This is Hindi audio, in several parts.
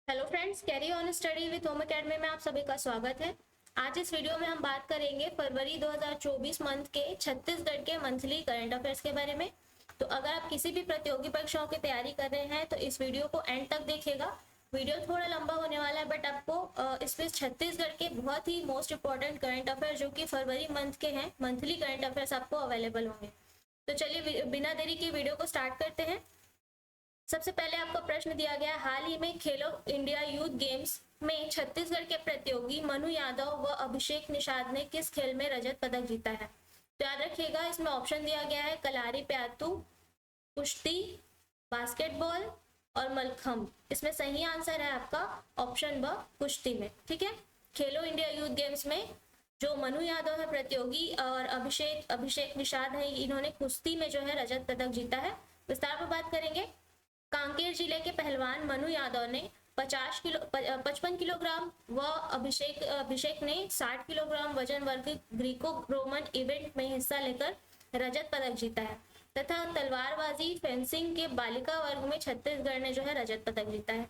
Hello friends, carry on study with home academy में आप सभी का स्वागत है। आज इस वीडियो में हम बात करेंगे फरवरी 2024 मंथ के छत्तीसगढ़ के मंथली करंट अफेयर्स के बारे में। तो अगर आप किसी भी प्रतियोगी परीक्षाओं की तैयारी कर रहे हैं तो इस वीडियो को एंड तक देखिएगा। वीडियो थोड़ा लंबा होने वाला है बट आपको इसमें छत्तीसगढ़ के बहुत ही मोस्ट इंपॉर्टेंट करंट अफेयर जो कि फरवरी मंथ के हैं, मंथली करंट अफेयर्स आपको अवेलेबल होंगे। तो चलिए बिना देरी की वीडियो को स्टार्ट करते हैं। सबसे पहले आपको प्रश्न दिया गया, हाल ही में खेलो इंडिया यूथ गेम्स में छत्तीसगढ़ के प्रतियोगी मनु यादव व अभिषेक निषाद ने किस खेल में रजत पदक जीता है। तो याद रखिएगा, इसमें ऑप्शन दिया गया है कलारी प्यातु, कुश्ती, बास्केटबॉल और मलखम्ब। इसमें सही आंसर है आपका ऑप्शन ब, कुश्ती में। ठीक है, खेलो इंडिया यूथ गेम्स में जो मनु यादव है प्रतियोगी और अभिषेक निषाद है, इन्होंने कुश्ती में जो है रजत पदक जीता है। विस्तार पर बात करेंगे। कांकेर जिले के पहलवान मनु यादव ने 55 किलोग्राम व अभिषेक ने 60 किलोग्राम वजन वर्ग ग्रीको रोमन इवेंट में हिस्सा लेकर रजत पदक जीता है तथा तलवारबाजी फेंसिंग के बालिका वर्ग में छत्तीसगढ़ ने जो है रजत पदक जीता है।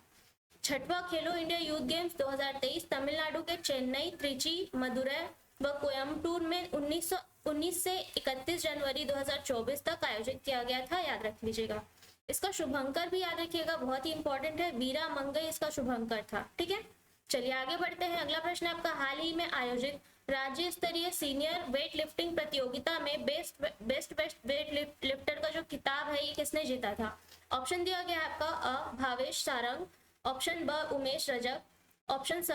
छठवां खेलो इंडिया यूथ गेम्स 2023 तमिलनाडु के चेन्नई, त्रिची, मदुरै व कोयम्बटूर में 19 से 31 जनवरी 2024 तक आयोजित किया गया था। याद रख लीजिएगा। इसका शुभंकर भी याद रखिएगा, बहुत ही इंपॉर्टेंट है, वीरा मंगई इसका शुभंकर था। ठीक है, चलिए आगे बढ़ते हैं। अगला प्रश्न आपका, हाल ही में आयोजित राज्य स्तरीय सीनियर वेट लिफ्टिंग प्रतियोगिता में बेस्ट वेट लिफ्टर का जो खिताब है ये किसने जीता था। ऑप्शन दिया गया है आपका अ भावेश सारंग, ऑप्शन ब उमेश रजक, ऑप्शन स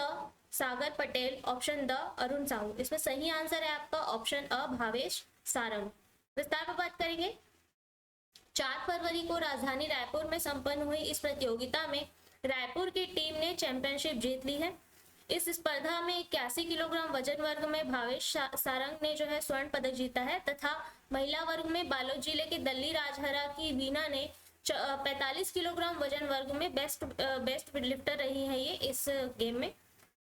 सागर पटेल, ऑप्शन द अरुण साहू। इसमें सही आंसर है आपका ऑप्शन अ भावेश सारंग। विस्तार पर बात करेंगे। 4 फरवरी को राजधानी रायपुर में संपन्न हुई इस प्रतियोगिता में रायपुर की टीम ने चैंपियनशिप जीत ली है। इस स्पर्धा में 81 किलोग्राम वजन वर्ग में भावेश सारंग ने जो है स्वर्ण पदक जीता है तथा महिला वर्ग में बालोद जिले के दल्ली राजहरा की वीना ने 45 किलोग्राम वजन वर्ग में बेस्ट लिफ्टर रही है ये इस गेम में।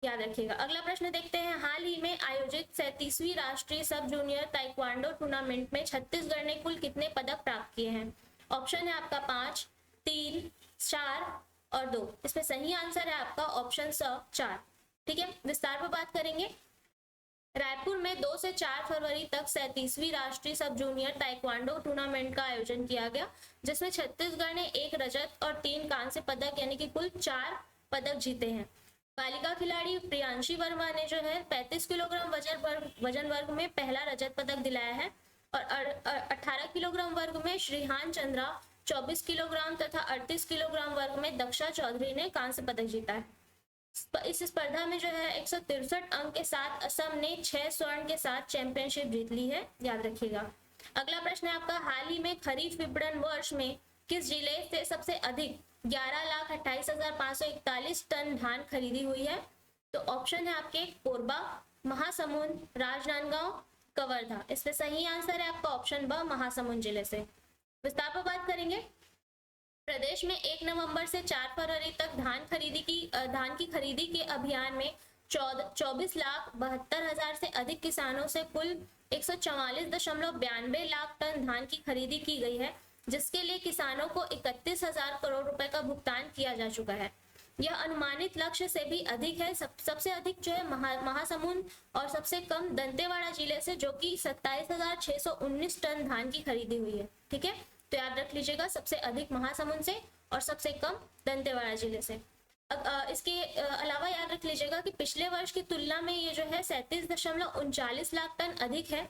याद रखिएगा। अगला प्रश्न देखते हैं, हाल ही में आयोजित 37वीं राष्ट्रीय सब जूनियर ताइक्वांडो टूर्नामेंट में छत्तीसगढ़ ने कुल कितने पदक प्राप्त किए हैं। ऑप्शन है आपका 5, 3, 4 और 2। इसमें सही आंसर है आपका ऑप्शन स 4। ठीक है, विस्तार पर बात करेंगे। रायपुर में 2 से 4 फरवरी तक 37वीं राष्ट्रीय सब जूनियर ताइक्वांडो टूर्नामेंट का आयोजन किया गया, जिसमें छत्तीसगढ़ ने 1 रजत और 3 कांस्य पदक यानी कि कुल 4 पदक जीते हैं। बालिका खिलाड़ी प्रियांशी वर्मा ने जो है 35 किलोग्राम वजन वर्ग में पहला रजत पदक दिलाया है और 18 किलोग्राम वर्ग में श्रीहान चंद्रा, 24 किलोग्राम तथा 38 किलोग्राम वर्ग में दक्षा चौधरी ने कांस्य पदक जीता है। इस स्पर्धा में जो है 163 अंक के साथ असम ने 6 स्वर्ण के साथ चैंपियनशिप जीत ली है। याद रखिएगा। अगला प्रश्न है आपका, हाल ही में खरीफ विपणन वर्ष में किस जिले से सबसे अधिक 11,28,541 टन धान खरीदी हुई है। तो ऑप्शन है आपके कोरबा, महासमुंद, राजनांदगांव, कवर्धा। इसमें सही आंसर है आपका ऑप्शन ब, महासमुंद जिले से। विस्तार पर बात करेंगे। प्रदेश में 1 नवंबर से 4 फरवरी तक धान की खरीदी के अभियान में 24,72,000 से अधिक किसानों से कुल 144.92 लाख टन धान की खरीदी की गई है, जिसके लिए किसानों को 31,000 करोड़ रुपए का भुगतान किया जा चुका है। यह अनुमानित लक्ष्य से भी अधिक है। सबसे अधिक जो है महासमुंद और सबसे कम दंतेवाड़ा जिले से, जो कि 27,619 टन धान की खरीदी हुई है। ठीक है, तो याद रख लीजिएगा, सबसे अधिक महासमुंद से और सबसे कम दंतेवाड़ा जिले से। इसके अलावा याद रख लीजिएगा कि पिछले वर्ष की तुलना में ये जो है 37.39 लाख टन अधिक है,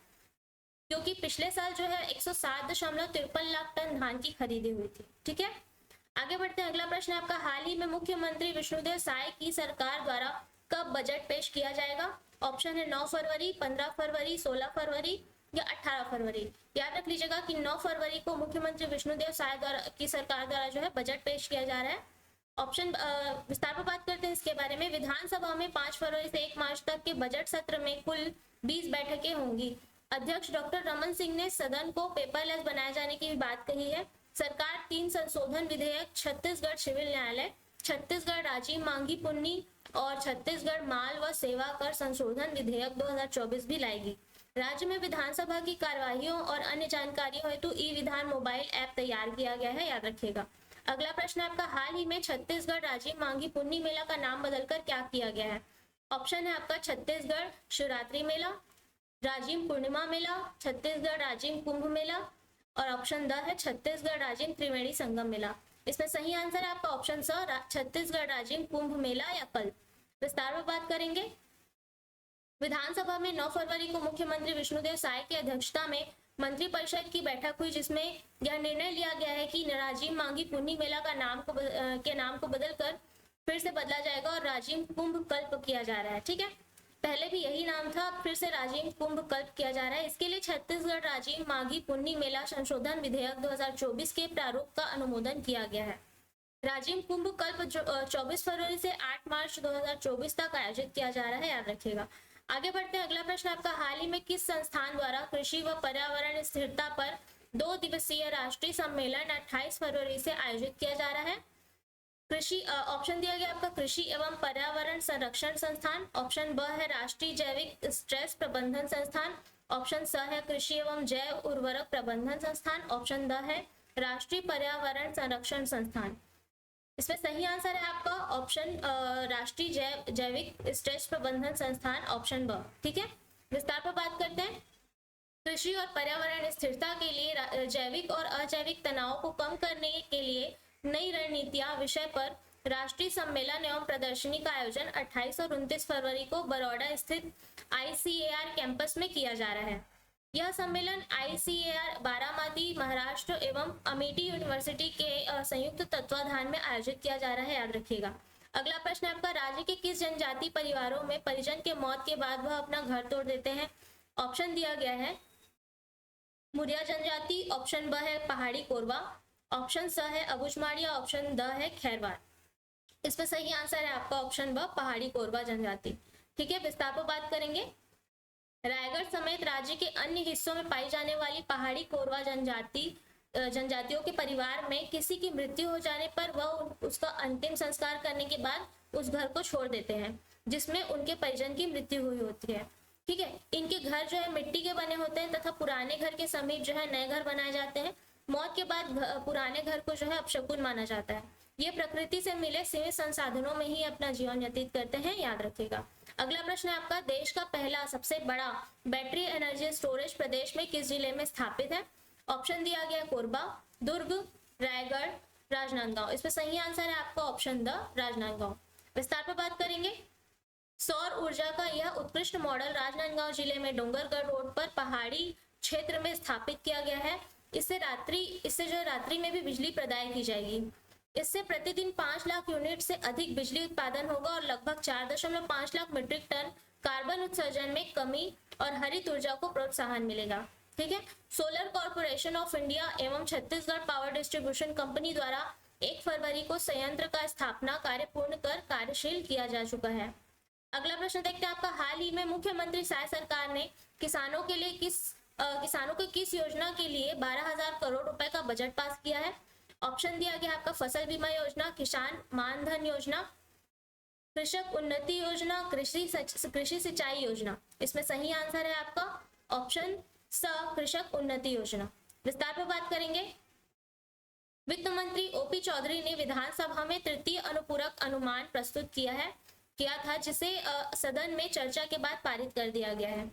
क्योंकि पिछले साल जो है 107.53 लाख टन धान की खरीदी हुई थी। ठीक है, आगे बढ़ते हैं। अगला प्रश्न आपका, हाल ही में मुख्यमंत्री विष्णुदेव साय की सरकार द्वारा कब बजट पेश किया जाएगा। ऑप्शन है 9 फरवरी, 15 फरवरी, 16 फरवरी या 18 फरवरी। याद रख लीजिएगा कि 9 फरवरी को मुख्यमंत्री विष्णुदेव साय की सरकार द्वारा जो है बजट पेश किया जा रहा है। ऑप्शन विस्तार पर बात करते हैं इसके बारे में। विधानसभा में 5 फरवरी से 1 मार्च तक के बजट सत्र में कुल 20 बैठकें होंगी। अध्यक्ष डॉक्टर रमन सिंह ने सदन को पेपरलेस बनाए जाने की भी बात कही है। सरकार 3 संशोधन विधेयक, छत्तीसगढ़ सिविल न्यायालय, छत्तीसगढ़ राजीव मांगी पुन्नी और छत्तीसगढ़ माल व सेवा कर संशोधन विधेयक 2024 भी लाएगी। राज्य में विधानसभा की कार्यवाहियों और अन्य जानकारियों हेतु ई विधान मोबाइल ऐप तैयार किया गया है। याद रखिएगा। अगला प्रश्न है आपका, हाल ही में छत्तीसगढ़ राजीव मांझी पुन्नी मेला का नाम बदलकर क्या किया गया है? ऑप्शन है आपका छत्तीसगढ़ शिवरात्रि मेला, राजिम पूर्णिमा मेला, छत्तीसगढ़ राजिम कुंभ मेला, और ऑप्शन द है छत्तीसगढ़ राजिम त्रिवेणी संगम मेला। इसमें सही आंसर है आपका ऑप्शन स, छत्तीसगढ़ राजिम कुंभ मेला या कल। विस्तार में बात करेंगे। विधानसभा में 9 फरवरी को मुख्यमंत्री विष्णुदेव साय की अध्यक्षता में मंत्रिपरिषद की बैठक हुई, जिसमें यह निर्णय लिया गया है कि राजिम मांझी पुन्नी मेला का नाम को बदलकर फिर से बदला जाएगा और राजिम कुंभ कल्प किया जा रहा है। ठीक है, पहले भी यही नाम था, फिर से राजिम कुंभ कल्प किया जा रहा है। इसके लिए छत्तीसगढ़ राजिम मांझी पुन्नी मेला संशोधन विधेयक 2024 के प्रारूप का अनुमोदन किया गया है। राजिम कुंभ कल्प 24 फरवरी से 8 मार्च 2024 तक आयोजित किया जा रहा है, याद रखिएगा। आगे बढ़ते हैं। अगला प्रश्न आपका, हाल ही में किस संस्थान द्वारा कृषि व पर्यावरण स्थिरता पर 2 दिवसीय राष्ट्रीय सम्मेलन 28 फरवरी से आयोजित किया जा रहा है? कृषि ऑप्शन दिया गया आपका कृषि एवं पर्यावरण संरक्षण संस्थान, ऑप्शन ब है राष्ट्रीय जैविक स्ट्रेस प्रबंधन संस्थान, ऑप्शन स है कृषि एवं जैव उर्वरक प्रबंधन संस्थान, ऑप्शन द है राष्ट्रीय पर्यावरण संरक्षण संस्थान। इसमें सही आंसर है आपका ऑप्शन राष्ट्रीय जैविक स्ट्रेस प्रबंधन संस्थान, ऑप्शन ब। ठीक है, विस्तार पर बात करते हैं। कृषि और पर्यावरण स्थिरता के लिए जैविक और अजैविक तनाव को कम करने के लिए नई रणनीतियां विषय पर राष्ट्रीय सम्मेलन एवं प्रदर्शनी का आयोजन 28 और 29 फरवरी को बड़ौदा स्थित ICAR कैंपस में किया जा रहा है। यह सम्मेलन ICAR बारामती महाराष्ट्र एवं अमेठी यूनिवर्सिटी के संयुक्त तत्वाधान में आयोजित किया जा रहा है, याद रखिएगा। अगला प्रश्न आपका, राज्य के किस जनजाति परिवारों में परिजन के मौत के बाद वह अपना घर तोड़ देते हैं? ऑप्शन दिया गया है मुरिया जनजाति, ऑप्शन ब है पहाड़ी कोरवा, ऑप्शन स है अबुझमाड़िया, ऑप्शन द है खैरवार। इसमें सही आंसर है आपका ऑप्शन ब पहाड़ी कोरवा जनजाति। ठीक है, विस्तार पर बात करेंगे। रायगढ़ समेत राज्य के अन्य हिस्सों में पाई जाने वाली पहाड़ी कोरवा जनजातियों के परिवार में किसी की मृत्यु हो जाने पर वह उसका अंतिम संस्कार करने के बाद उस घर को छोड़ देते हैं जिसमें उनके परिजन की मृत्यु हुई होती है। ठीक है, इनके घर जो है मिट्टी के बने होते हैं तथा पुराने घर के समीप जो है नए घर बनाए जाते हैं। मौत के बाद पुराने घर को जो है अपशकुन माना जाता है। ये प्रकृति से मिले सीमित संसाधनों में ही अपना जीवन व्यतीत करते हैं, याद रखिएगा। अगला प्रश्न है आपका, देश का पहला सबसे बड़ा बैटरी एनर्जी स्टोरेज प्रदेश में किस जिले में स्थापित है? ऑप्शन दिया गया कोरबा, दुर्ग, रायगढ़, राजनांदगांव। इसमें सही आंसर है आपका ऑप्शन द राजनांदगांव। विस्तार पर बात करेंगे। सौर ऊर्जा का यह उत्कृष्ट मॉडल राजनांदगांव जिले में डोंगरगढ़ रोड पर पहाड़ी क्षेत्र में स्थापित किया गया है। इससे जो रात्रि में भी बिजली प्रदाय की जाएगी। इससे प्रतिदिन 5 लाख यूनिट से अधिक बिजली उत्पादन होगा और लगभग 4.5 लाख मीट्रिक टन कार्बन उत्सर्जन में कमी और हरित ऊर्जा को प्रोत्साहन मिलेगा। ठीक है, सोलर कॉर्पोरेशन ऑफ इंडिया एवं छत्तीसगढ़ पावर डिस्ट्रीब्यूशन कंपनी द्वारा 1 फरवरी को संयंत्र का स्थापना कार्य पूर्ण कर कार्यशील किया जा चुका है। अगला प्रश्न देखते हैं आपका, हाल ही में मुख्यमंत्री साय सरकार ने किसानों की किस योजना के लिए 12,000 करोड़ रुपए का बजट पास किया है? ऑप्शन दिया गया आपका फसल बीमा योजना, किसान मानधन योजना, कृषक उन्नति योजना, कृषि सिंचाई योजना। इसमें सही आंसर है आपका ऑप्शन स कृषक उन्नति योजना। विस्तार पर बात करेंगे। वित्त मंत्री OP चौधरी ने विधानसभा में तृतीय अनुपूरक अनुमान प्रस्तुत किया था जिसे सदन में चर्चा के बाद पारित कर दिया गया है।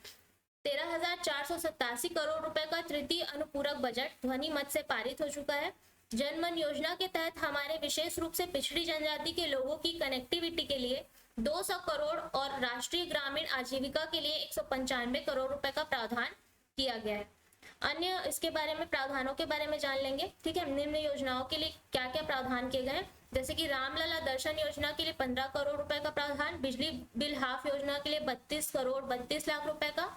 13,487 करोड़ रुपए का तृतीय अनुपूरक बजट ध्वनि मत से पारित हो चुका है। जनमन योजना के तहत हमारे विशेष रूप से पिछड़ी जनजाति के लोगों की कनेक्टिविटी के लिए 200 करोड़ और राष्ट्रीय ग्रामीण आजीविका के लिए 195 करोड़ रुपए का प्रावधान किया गया है। अन्य इसके बारे में प्रावधानों के बारे में जान लेंगे। ठीक है, निम्न योजनाओं के लिए क्या क्या प्रावधान किए गए, जैसे कि रामलला दर्शन योजना के लिए 15 करोड़ रुपए का प्रावधान, बिजली बिल हाफ योजना के लिए 32 करोड़ 32 लाख रुपए का,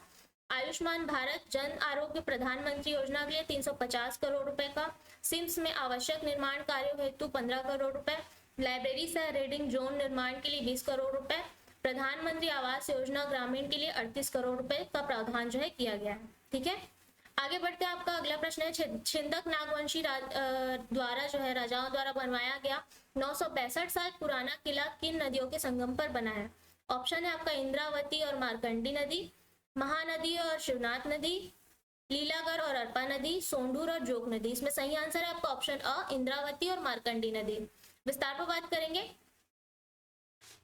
आयुष्मान भारत जन आरोग्य प्रधानमंत्री योजना के लिए 350 करोड़ रुपए का, सिम्स में आवश्यक निर्माण कार्यों हेतु 15 करोड़ रुपए, लाइब्रेरी सह रीडिंग जोन निर्माण के लिए 20 करोड़ रुपए, प्रधानमंत्री आवास योजना ग्रामीण के लिए 38 करोड़ रुपए का प्रावधान जो है किया गया है। ठीक है, आगे बढ़ते हैं। आपका अगला प्रश्न है, छिंदक नागवंशी द्वारा जो है राजाओं द्वारा बनवाया गया 962 साल पुराना किला किन नदियों के संगम पर बना है? ऑप्शन है आपका इंद्रावती और मार्कंडी नदी, महानदी और शिवनाथ नदी, लीलागर और अरपा नदी, सोंडूर और जोग नदी। इसमें सही आंसर है आपका ऑप्शन अ, इंद्रावती और मार्कंडी नदी। विस्तार पर बात करेंगे।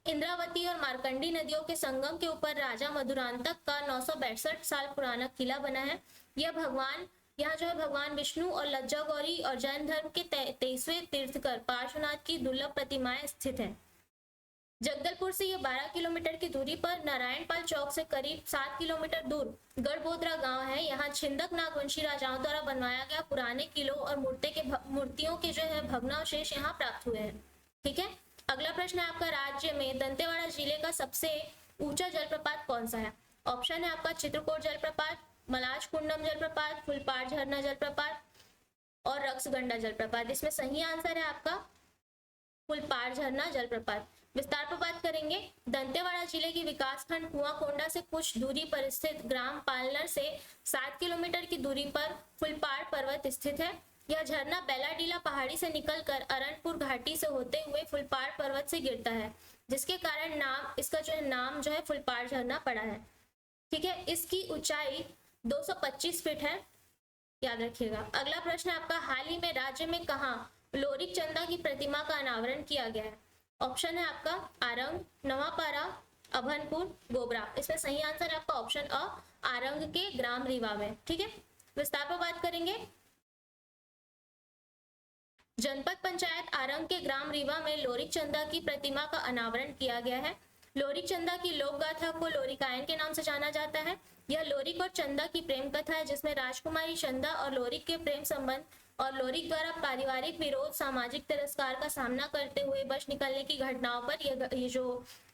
इंद्रावती और मार्कंडी नदियों के संगम के ऊपर राजा मधुरांतक का 962 साल पुराना किला बना है। यहाँ जो है भगवान विष्णु और लज्जा गौरी और जैन धर्म के 23वें तीर्थकर पार्श्वनाथ की दुर्लभ प्रतिमाएं स्थित हैं। जगदलपुर से यह 12 किलोमीटर की दूरी पर नारायणपाल चौक से करीब 7 किलोमीटर दूर गढ़बोदरा गांव है। यहाँ छिंदक नागवंशी राजाओं द्वारा बनवाया गया पुराने किलों और मूर्तियों के जो है भग्नावशेष यहाँ प्राप्त हुए हैं। ठीक है, अगला प्रश्न है आपका, राज्य में दंतेवाड़ा जिले का सबसे ऊंचा जलप्रपात कौन सा है? ऑप्शन है आपका चित्रकूट जलप्रपात, मलाज कुंडम जलप्रपात, फुलपाड़ झरना जलप्रपात और रक्सगंडा जलप्रपात। इसमें सही आंसर है आपका फुलपाड़ झरना जलप्रपात। विस्तार पर बात करेंगे। दंतेवाड़ा जिले की विकासखंड कुआंकोंडा से कुछ दूरी पर स्थित ग्राम पालनर से 7 किलोमीटर की दूरी पर फुलपाड़ पर्वत स्थित है। यह झरना बेलाडीला पहाड़ी से निकलकर अरनपुर घाटी से होते हुए फुलपाड़ पर्वत से गिरता है, जिसके कारण इसका जो है नाम जो है फुलपाड़ झरना पड़ा है। ठीक है, इसकी ऊंचाई 225 फीट है, याद रखिएगा। अगला प्रश्न आपका, हाल ही में राज्य में कहां लोरिक चंदा की प्रतिमा का अनावरण किया गया है? ऑप्शन है आपका आरंग, नवापारा, अभनपुर, गोबरा। इसमें सही आंसर है आपका ऑप्शन अ, आरंग के ग्राम रीवा में। ठीक है, विस्तार पर बात करेंगे। जनपद पंचायत आरंग के ग्राम रीवा में लोरिक चंदा की प्रतिमा का अनावरण किया गया है। लोरिक चंदा की लोक गाथा को लोरिकायन के नाम से जाना जाता है। यह लोरिक और चंदा की प्रेम कथा है, जिसमें राजकुमारी चंदा और लोरिक के प्रेम संबंध और लोरिक द्वारा पारिवारिक विरोध, सामाजिक तिरस्कार का सामना करते हुए बच निकलने की घटनाओं पर ये जो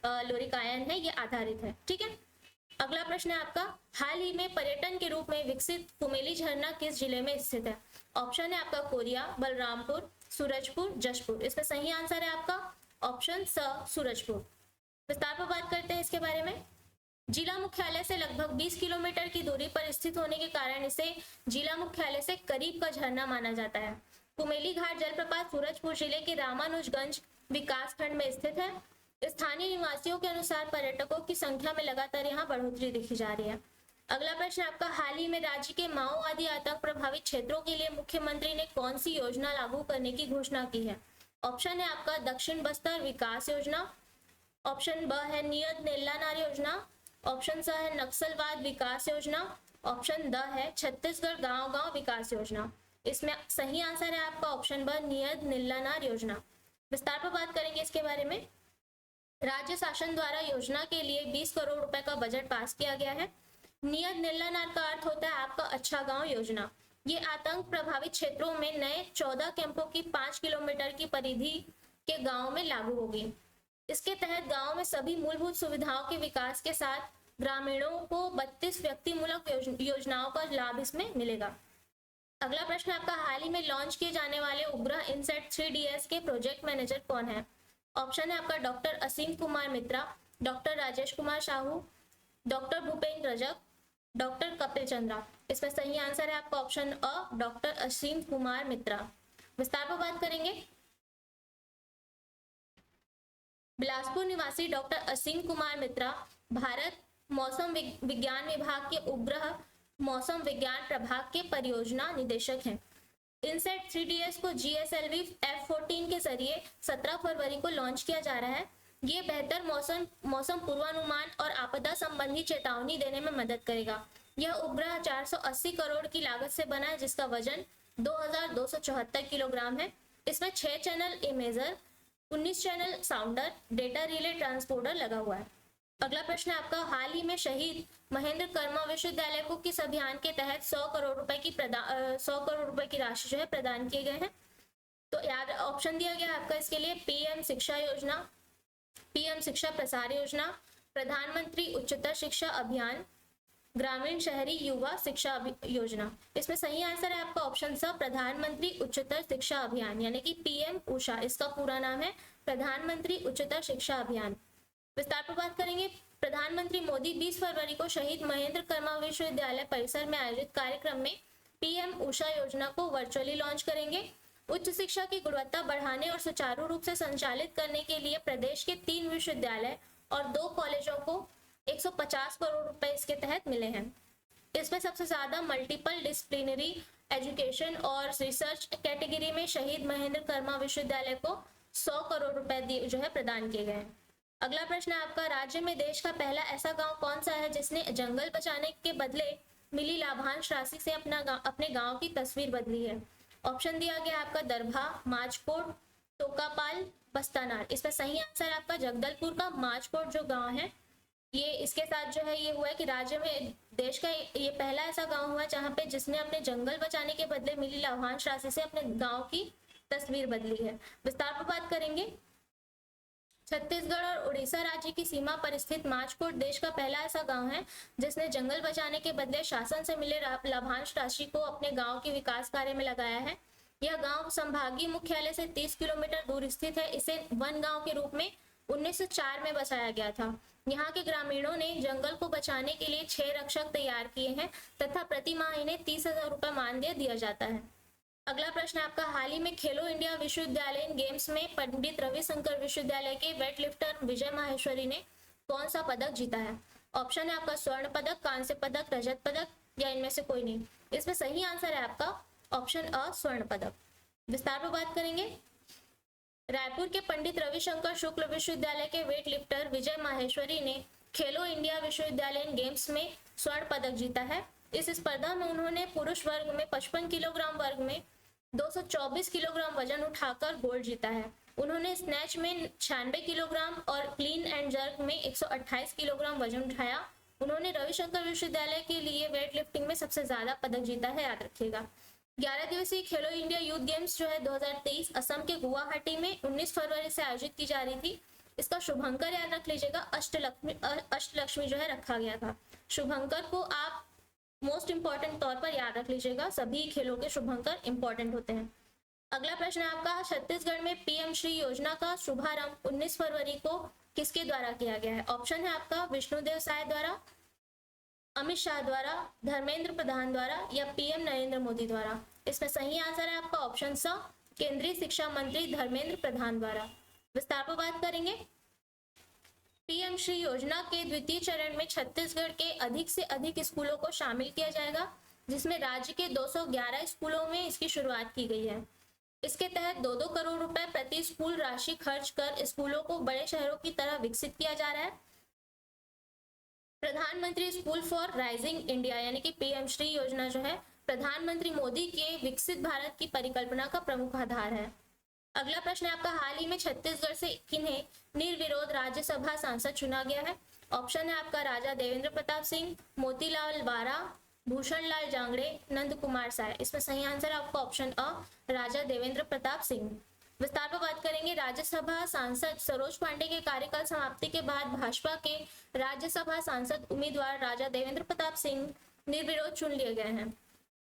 लोरिकायन है ये आधारित है। ठीक है, अगला प्रश्न है आपका, हाल ही में पर्यटन के रूप में विकसित कुमेली झरना किस जिले में स्थित है? ऑप्शन है आपका कोरिया, बलरामपुर, सूरजपुर, जशपुर। इसमें सही आंसर है आपका ऑप्शन स, सूरजपुर। विस्तार पर बात करते हैं इसके बारे में। जिला मुख्यालय से लगभग 20 किलोमीटर की दूरी पर स्थित होने के कारण इसे जिला मुख्यालय से करीब का झरना माना जाता है। कुमेली घाट जलप्रपात सूरजपुर जिले के रामानुजगंज विकासखंड में स्थित है। स्थानीय निवासियों के अनुसार पर्यटकों की संख्या में लगातार यहाँ बढ़ोतरी देखी जा रही है। अगला प्रश्न आपका, हाल ही में राज्य के माओवादी आतंक प्रभावित क्षेत्रों के लिए मुख्यमंत्री ने कौन सी योजना लागू करने की घोषणा की है? ऑप्शन है आपका दक्षिण बस्तर विकास योजना, ऑप्शन ब है नियत नेल्लानार योजना, ऑप्शन स है नक्सलवाद विकास योजना, ऑप्शन द है छत्तीसगढ़ गांव गांव विकास योजना। इसमें सही आंसर है आपका ऑप्शन ब, नियत नेल्लानार योजना। विस्तार पर बात करेंगे इसके बारे में। राज्य शासन द्वारा योजना के लिए 20 करोड़ रुपए का बजट पास किया गया है। नियत नेल्लानार का अर्थ होता है आपका अच्छा गांव योजना। ये आतंक प्रभावित क्षेत्रों में नए 14 कैंपों की 5 किलोमीटर की परिधि के गांव में लागू होगी। इसके तहत गांव में सभी मूलभूत सुविधाओं के विकास के साथ ग्रामीणों को 32 व्यक्तिमूलक योजनाओं का लाभ इसमें मिलेगा। अगला प्रश्न आपका, हाल ही में लॉन्च किए जाने वाले उपग्रह इनसेट 3DS के प्रोजेक्ट मैनेजर कौन है? ऑप्शन है आपका doctor Asim Kumar Mitra, doctor Rajesh Kumar Sahu, doctor Bhupendra Rajak, doctor Kapil Chandra. इसमें सही आंसर है आपका ऑप्शन अ, डॉक्टर असीम कुमार मित्रा। विस्तार पर बात करेंगे। बिलासपुर निवासी डॉक्टर असीम कुमार मित्रा भारत मौसम विज्ञान विभाग के उपग्रह मौसम विज्ञान प्रभाग के परियोजना निदेशक हैं। इनसेट 3DS को GSLV F14 के जरिए 17 फरवरी को लॉन्च किया जा रहा है। ये बेहतर मौसम पूर्वानुमान और आपदा संबंधी चेतावनी देने में मदद करेगा। यह उपग्रह 480 करोड़ की लागत से बना है, जिसका वजन 2274 किलोग्राम है। इसमें 6 channel imager, 19 channel साउंडर, data relay transporter लगा हुआ है। अगला प्रश्न आपका, हाल ही में शहीद महेंद्र कर्मा विश्वविद्यालय को किस अभियान के तहत 100 करोड़ रुपए की राशि जो है प्रदान किए गए हैं? तो याद ऑप्शन दिया गया आपका इसके लिए, PM शिक्षा योजना, PM शिक्षा प्रसार योजना, प्रधानमंत्री उच्चतर शिक्षा अभियान, ग्रामीण शहरी युवा शिक्षा योजना। इसमें सही आंसर है आपका ऑप्शन स, प्रधानमंत्री उच्चतर शिक्षा अभियान, यानी कि PM उषा इसका पूरा नाम है, प्रधानमंत्री उच्चतर शिक्षा अभियान। विस्तार पर बात करेंगे। प्रधानमंत्री मोदी 20 फरवरी को शहीद महेंद्र कर्मा विश्वविद्यालय परिसर में आयोजित कार्यक्रम में PM उषा योजना को वर्चुअली लॉन्च करेंगे। उच्च शिक्षा की गुणवत्ता बढ़ाने और सुचारू रूप से संचालित करने के लिए प्रदेश के 3 विश्वविद्यालय और 2 कॉलेजों को 150 करोड़ रुपए इसके तहत मिले हैं। इसमें सबसे ज्यादा मल्टीपल डिसिप्लिनरी एजुकेशन और रिसर्च कैटेगरी में शहीद महेंद्र कर्मा विश्वविद्यालय को 100 करोड़ रुपए जो है प्रदान किए गए हैं। अगला प्रश्न है आपका, राज्य में देश का पहला ऐसा गांव कौन सा है जिसने जंगल बचाने के बदले मिली लाभांश राशि से अपने गांव की तस्वीर बदली है? ऑप्शन दिया गया आपका दरभा, माचकोट, टोकापाल, बस्तानार। इसका सही आंसर आपका जगदलपुर का माचकोट जो गांव है, ये इसके साथ जो है ये हुआ है कि राज्य में देश का ये पहला ऐसा गांव हुआ जहां पे जिसने अपने जंगल बचाने के बदले मिली लाभांश राशि से अपने गांव की तस्वीर बदली है। विस्तार पर बात करेंगे। छत्तीसगढ़ और उड़ीसा राज्य की सीमा पर स्थित माचकोट देश का पहला ऐसा गांव है जिसने जंगल बचाने के बदले शासन से मिले लाभांश राशि को अपने गांव के विकास कार्य में लगाया है। यह गांव संभागीय मुख्यालय से 30 किलोमीटर दूर स्थित है। इसे वन गांव के रूप में 1904 में बसाया गया था। यहाँ के ग्रामीणों ने जंगल को बचाने के लिए 6 रक्षक तैयार किए हैं तथा प्रति माह इन्हें 30,000 रुपए मानदेय दिया जाता है। अगला प्रश्न आपका, हाल ही में खेलो इंडिया विश्वविद्यालय गेम्स में पंडित रविशंकर विश्वविद्यालय के वेट लिफ्टर विजय माहेश्वरी ने कौन सा पदक जीता है? ऑप्शन है आपका स्वर्ण पदक, कांस्य पदक, रजत पदक या इनमें से कोई नहीं। इसमें सही आंसर है आपका ऑप्शन अ स्वर्ण पदक। विस्तार पर बात करेंगे। रायपुर के पंडित रविशंकर शुक्ल विश्वविद्यालय के वेट लिफ्टर विजय माहेश्वरी ने खेलो इंडिया विश्वविद्यालय गेम्स में स्वर्ण पदक जीता है। इस स्पर्धा में उन्होंने पुरुष वर्ग में 55 किलोग्राम वर्ग में 224 किलोग्राम वजन उठाकर गोल्ड जीता है। उन्होंने स्नैच में 96 किलोग्राम और क्लीन एंड जर्क में 128 किलोग्राम वजन उठाया। उन्होंने रविशंकर विश्वविद्यालय के लिए वेट लिफ्टिंग में सबसे ज्यादा पदक जीता है, याद रखिएगा। 11 दिवसीय खेलो इंडिया यूथ गेम्स जो है 2023 असम के गुवाहाटी में 19 फरवरी से आयोजित की जा रही थी। इसका शुभंकर याद रख लीजिएगा, अष्टलक्ष्मी जो है रखा गया था। शुभंकर को आप मोस्ट इंपॉर्टेंट तौर पर याद रख लीजिएगा, सभी खेलों के शुभंकर इंपॉर्टेंट होते हैं। अगला प्रश्न आपका, छत्तीसगढ़ में पीएम श्री योजना का शुभारंभ 19 फरवरी को किसके द्वारा किया गया है? ऑप्शन है आपका विष्णुदेव साय द्वारा, अमित शाह द्वारा, धर्मेंद्र प्रधान द्वारा या पीएम नरेंद्र मोदी द्वारा। इसमें सही आंसर है आपका ऑप्शन स, केंद्रीय शिक्षा मंत्री धर्मेंद्र प्रधान द्वारा। विस्तार पर बात करेंगे। पीएम श्री योजना के द्वितीय चरण में छत्तीसगढ़ के अधिक से अधिक स्कूलों को शामिल किया जाएगा, जिसमें राज्य के 211 स्कूलों में इसकी शुरुआत की गई है। इसके तहत 2-2 करोड़ रुपए प्रति स्कूल राशि खर्च कर स्कूलों को बड़े शहरों की तरह विकसित किया जा रहा है। प्रधानमंत्री स्कूल फॉर राइजिंग इंडिया यानी कि पीएम श्री योजना जो है प्रधानमंत्री मोदी के विकसित भारत की परिकल्पना का प्रमुख आधार है। अगला प्रश्न है आपका, हाल ही में छत्तीसगढ़ से किन्हें निर्विरोध राज्यसभा सांसद चुना गया है? ऑप्शन है आपका राजा देवेंद्र प्रताप सिंह, मोतीलाल वारा, भूषण लाल जांगड़े, नंद कुमार साय। इसमें सही आंसर आपका ऑप्शन अ राजा देवेंद्र प्रताप सिंह। विस्तार पर बात करेंगे। राज्यसभा सांसद सरोज पांडे के कार्यकाल समाप्ति के बाद भाजपा के राज्यसभा सांसद उम्मीदवार राजा देवेंद्र प्रताप सिंह निर्विरोध चुन लिए गए हैं।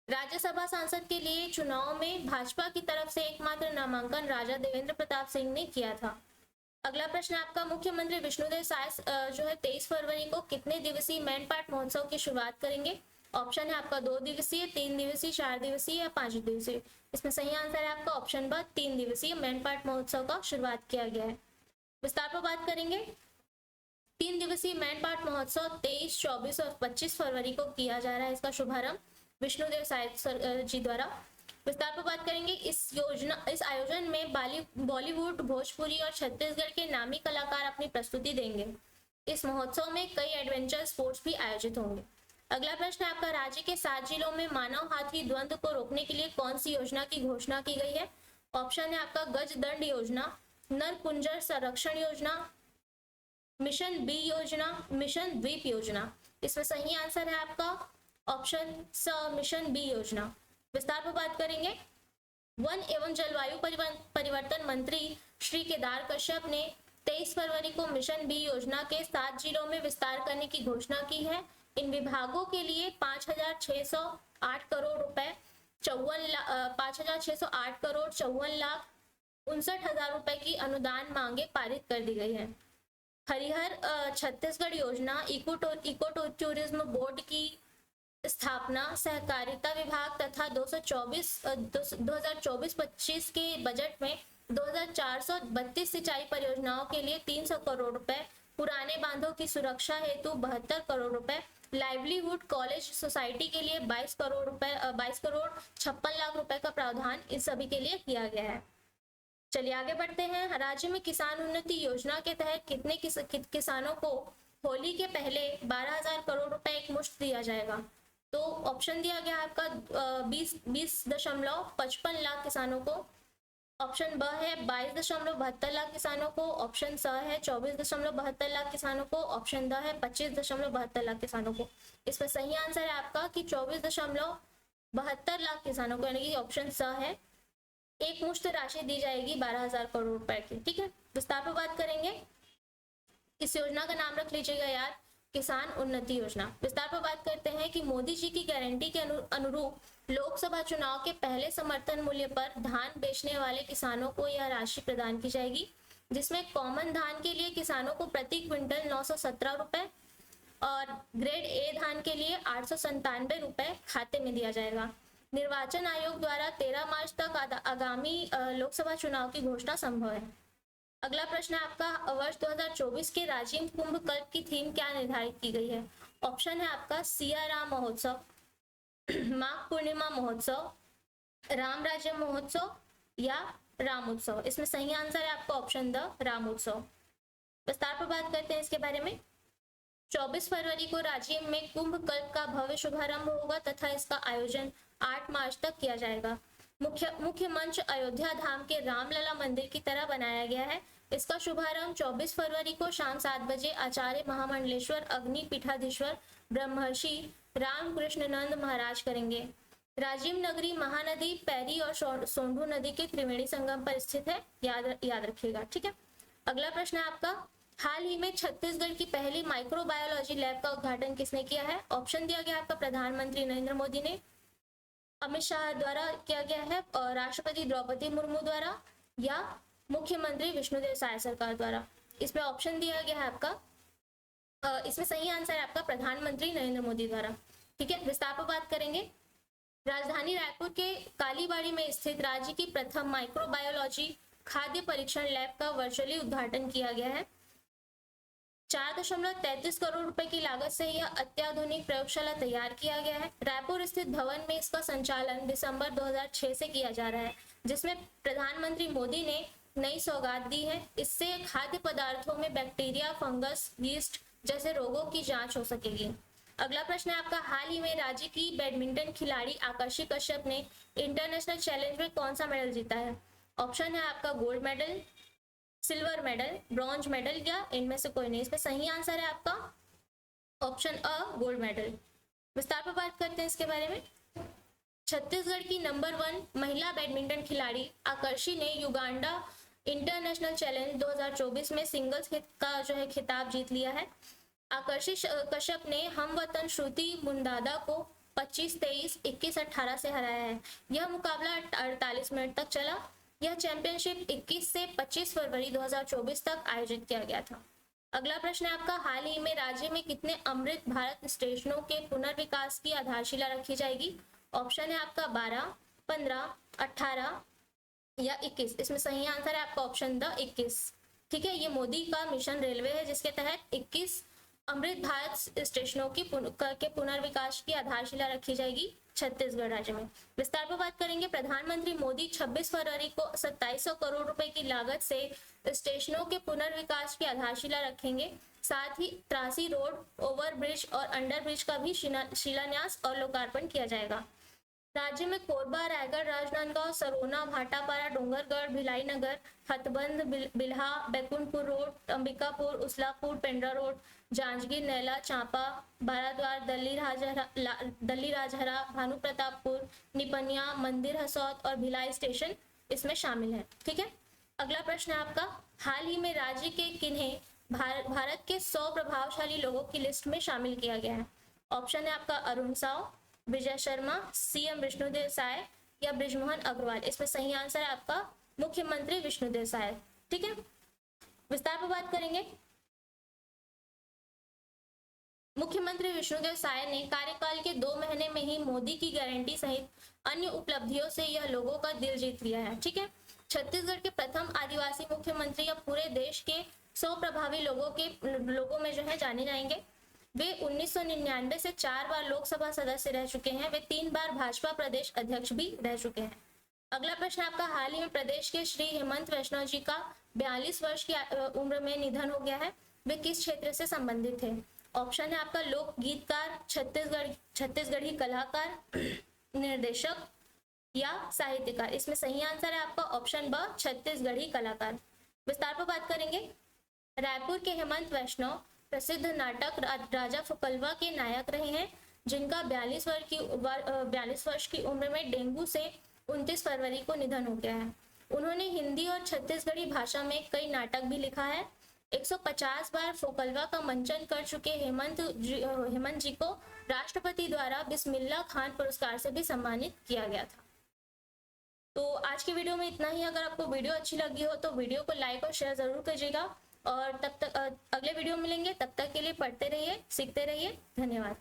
राज्यसभा सांसद के लिए चुनाव में भाजपा की तरफ से एकमात्र नामांकन राजा देवेंद्र प्रताप सिंह ने किया था। अगला प्रश्न आपका, मुख्यमंत्री विष्णुदेव साय जो है 23 फरवरी को कितने दिवसीय मैनपाट महोत्सव की शुरुआत करेंगे? ऑप्शन है आपका 2 दिवसीय, 3 दिवसीय, 4 दिवसीय या 5 दिवसीय। इसमें सही आंसर है आपका ऑप्शन ब 3 दिवसीय मैनपाट महोत्सव का शुरुआत किया गया है। विस्तार पर बात करेंगे। 3 दिवसीय मैनपाट महोत्सव 23, 24 और 25 फरवरी को किया जा रहा है। इसका शुभारंभ विष्णुदेव साय जी द्वारा। विस्तार पर बात करेंगे। इस आयोजन में बॉलीवुड, भोजपुरी और छत्तीसगढ़ के नामी कलाकार अपनी प्रस्तुति देंगे। इस महोत्सव में कई एडवेंचर स्पोर्ट्स भी आयोजित होंगे। अगला प्रश्न है आपका, राज्य के 7 जिलों में मानव हाथी द्वंद्व को रोकने के लिए कौन सी योजना की घोषणा की गई है? ऑप्शन है आपका गज दंड योजना, नर कुंजर संरक्षण योजना, मिशन बी योजना, मिशन द्वीप योजना। इसमें सही आंसर है आपका ऑप्शन स मिशन बी योजना। विस्तार पर बात करेंगे। वन एवं जलवायु परिवर्तन मंत्री श्री केदार कश्यप ने 23 फरवरी को मिशन बी योजना के 7 जिलों में विस्तार करने की घोषणा की है। इन विभागों के लिए 5,608 करोड़ रुपए 5,608 करोड़ 54,59,000 रुपए की अनुदान मांगे पारित कर दी गई है। हरिहर छत्तीसगढ़ योजना, इको टूरिज्म बोर्ड की स्थापना, सहकारिता विभाग तथा 2024-25 के बजट में 2,432 सिंचाई परियोजनाओं के लिए 300 करोड़ रुपए, पुराने बांधों की सुरक्षा हेतु 72 करोड़ रुपए, लाइवलीहुड कॉलेज सोसाइटी के लिए 22 करोड़ रुपए 22 करोड़ 56 लाख रुपए का प्रावधान इस सभी के लिए किया गया है। चलिए आगे बढ़ते हैं। राज्य में किसान उन्नति योजना के तहत कितने किसानों को होली के पहले 12,000 करोड़ रुपए एक मुश्त दिया जाएगा? तो ऑप्शन दिया गया आपका 20.55 लाख किसानों को, ऑप्शन ब है 22.72 लाख किसानों को, ऑप्शन स है 24.72 लाख किसानों को, ऑप्शन द है 25.72 लाख किसानों को। इसमें सही आंसर है आपका कि 24.72 लाख किसानों को, यानी कि ऑप्शन स है, एक मुश्त राशि दी जाएगी 12,000 करोड़ रुपए की। ठीक है, विस्तार पर बात करेंगे। इस योजना का नाम रख लीजिएगा यार, किसान उन्नति योजना। विस्तार पर बात करते हैं कि मोदी जी की गारंटी के अनुरूप लोकसभा चुनाव के पहले समर्थन मूल्य पर धान बेचने वाले किसानों को यह राशि प्रदान की जाएगी, जिसमें कॉमन धान के लिए किसानों को प्रति क्विंटल 917 रुपए और ग्रेड ए धान के लिए 897 रुपए खाते में दिया जाएगा। निर्वाचन आयोग द्वारा 13 मार्च तक आगामी लोकसभा चुनाव की घोषणा संभव है। अगला प्रश्न है आपका, वर्ष 2024 के राजिम कुंभ कल्प की थीम क्या निर्धारित की गई है? ऑप्शन है आपका सिया राम महोत्सव, माघ पूर्णिमा महोत्सव, राम राज्य महोत्सव या रामोत्सव। इसमें सही आंसर है आपका ऑप्शन द रामोत्सव। विस्तार पर बात करते हैं इसके बारे में। 24 फरवरी को राजिम में कुंभ कल्प का भव्य शुभारंभ होगा तथा इसका आयोजन 8 मार्च तक किया जाएगा। मुख्य मंच अयोध्या धाम के रामलला मंदिर की तरह बनाया गया है। इसका शुभारंभ 24 फरवरी को शाम 7 बजे आचार्य महामंडलेश्वर अग्नि पीठाधीश्वर ब्रह्मर्षि रामकृष्णानंद महाराज करेंगे। राजिम नगरी महानदी, पैरी और सोंढू नदी के त्रिवेणी संगम पर स्थित है, याद रखिएगा। ठीक है, अगला प्रश्न है आपका, हाल ही में छत्तीसगढ़ की पहली माइक्रोबायोलॉजी लैब का उद्घाटन किसने किया है? ऑप्शन दिया गया आपका प्रधानमंत्री नरेंद्र मोदी ने, अमित शाह द्वारा किया गया है, और राष्ट्रपति द्रौपदी मुर्मू द्वारा, या मुख्यमंत्री विष्णुदेव साय सरकार द्वारा। इसमें ऑप्शन दिया गया है आपका, इसमें सही आंसर है आपका प्रधानमंत्री नरेंद्र मोदी द्वारा। ठीक है, विस्तार पर बात करेंगे। राजधानी रायपुर के कालीबाड़ी में स्थित राज्य की प्रथम माइक्रोबायोलॉजी खाद्य परीक्षण लैब का वर्चुअली उद्घाटन किया गया है। 4.33 करोड़ रुपए की लागत से यह अत्याधुनिक प्रयोगशाला तैयार किया गया है। रायपुर स्थित भवन में इसका संचालन दिसंबर 2006 से किया जा रहा है, जिसमें प्रधानमंत्री मोदी ने नई सौगात दी है। इससे खाद्य पदार्थों में बैक्टीरिया, फंगस, यीस्ट जैसे रोगों की जांच हो सकेगी। अगला प्रश्न है आपका, हाल ही में राज्य की बैडमिंटन खिलाड़ी आकर्षि कश्यप ने इंटरनेशनल चैलेंज में कौन सा मेडल जीता है? ऑप्शन है आपका gold medal, silver medal, bronze medal या इनमें से कोई नहीं। इसमें सही आंसर है आपका ऑप्शन अ गोल्ड मेडल। विस्तार पर बात करते हैं इसके बारे में। छत्तीसगढ़ की नंबर 1 महिला बैडमिंटन खिलाड़ी आकर्षि ने युगांडा इंटरनेशनल चैलेंज 2024 में सिंगल्स का जो है खिताब जीत लिया है। आकर्षि कश्यप ने हमवतन श्रुति मुंदादा को 25-23, 21-18 से हराया है। यह मुकाबला 48 मिनट तक चला। यह चैंपियनशिप 21 से 25 फरवरी 2024 तक आयोजित किया गया था। अगला प्रश्न है आपका, हाल ही में राज्य में कितने अमृत भारत स्टेशनों के पुनर्विकास की आधारशिला रखी जाएगी? ऑप्शन है आपका 12, 15, 18 या 21। इसमें सही आंसर है आपका ऑप्शन द 21। ठीक है, ये मोदी का मिशन रेलवे है, जिसके तहत 21 अमृत भारत स्टेशनों की के पुनर्विकास की आधारशिला रखी जाएगी छत्तीसगढ़ राज्य में। विस्तार पर बात करेंगे। प्रधानमंत्री मोदी 26 फरवरी को 2700 करोड़ रुपए की लागत से स्टेशनों के पुनर्विकास की आधारशिला रखेंगे। साथ ही 83 रोड, ओवर ब्रिज और अंडर ब्रिज का भी शिलान्यास और लोकार्पण किया जाएगा। राज्य में कोरबा, रायगढ़, राजनांदगांव, सरोना, भाटापारा, डोंगरगढ़, भिलाई नगर, हथबंद, बिल्हा, बैकुंठपुर रोड, अंबिकापुर, उस्लापुर, पेंड्रा रोड, जांजगीर, नैला, चांपा, बाराद्वार, दल्ली राजहरा, भानु प्रतापपुर, निपनिया, मंदिर हसौद और भिलाई स्टेशन इसमें शामिल है। ठीक है, अगला प्रश्न है आपका, हाल ही में राज्य के किन्हें भारत के 100 प्रभावशाली लोगों की लिस्ट में शामिल किया गया है? ऑप्शन है आपका अरुण साव, विजय शर्मा, सीएम विष्णुदेव साय या बृजमोहन अग्रवाल। इसमें सही आंसर है आपका मुख्यमंत्री विष्णुदेव साय। ठीक है, विस्तार पर बात करेंगे। मुख्यमंत्री विष्णुदेव साय ने कार्यकाल के 2 महीने में ही मोदी की गारंटी सहित अन्य उपलब्धियों से यह लोगों का दिल जीत लिया है। ठीक है, छत्तीसगढ़ के प्रथम आदिवासी मुख्यमंत्री अब पूरे देश के 100 प्रभावी लोगों में जो है जाने जाएंगे। वे 1999 से 4 बार लोकसभा सदस्य रह चुके हैं। वे 3 बार भाजपा प्रदेश अध्यक्ष भी रह चुके हैं। अगला प्रश्न आपका, हाल ही में प्रदेश के श्री हेमंत वैष्णव जी का 42 वर्ष की उम्र में निधन हो गया है। वे किस क्षेत्र से संबंधित थे? ऑप्शन है आपका लोक गीतकार, छत्तीसगढ़ी कलाकार, निर्देशक या साहित्यकार। इसमें सही आंसर है आपका ऑप्शन ब, छत्तीसगढ़ी कलाकार। विस्तार पर बात करेंगे। रायपुर के हेमंत वैष्णव प्रसिद्ध नाटक राजा फुकलवा के नायक रहे हैं, जिनका 42 वर्ष की उम्र में डेंगू से 29 फरवरी को निधन हो गया है। उन्होंने हिंदी और छत्तीसगढ़ी भाषा में कई नाटक भी लिखा है। 150 बार फुकलवा का मंचन कर चुके हेमंत जी को राष्ट्रपति द्वारा बिस्मिल्लाह खान पुरस्कार से भी सम्मानित किया गया था। तो आज की वीडियो में इतना ही। अगर आपको वीडियो अच्छी लगी हो तो वीडियो को लाइक और शेयर जरूर कीजिएगा, और तब तक अगले वीडियो मिलेंगे। तब तक के लिए पढ़ते रहिए, सीखते रहिए। धन्यवाद।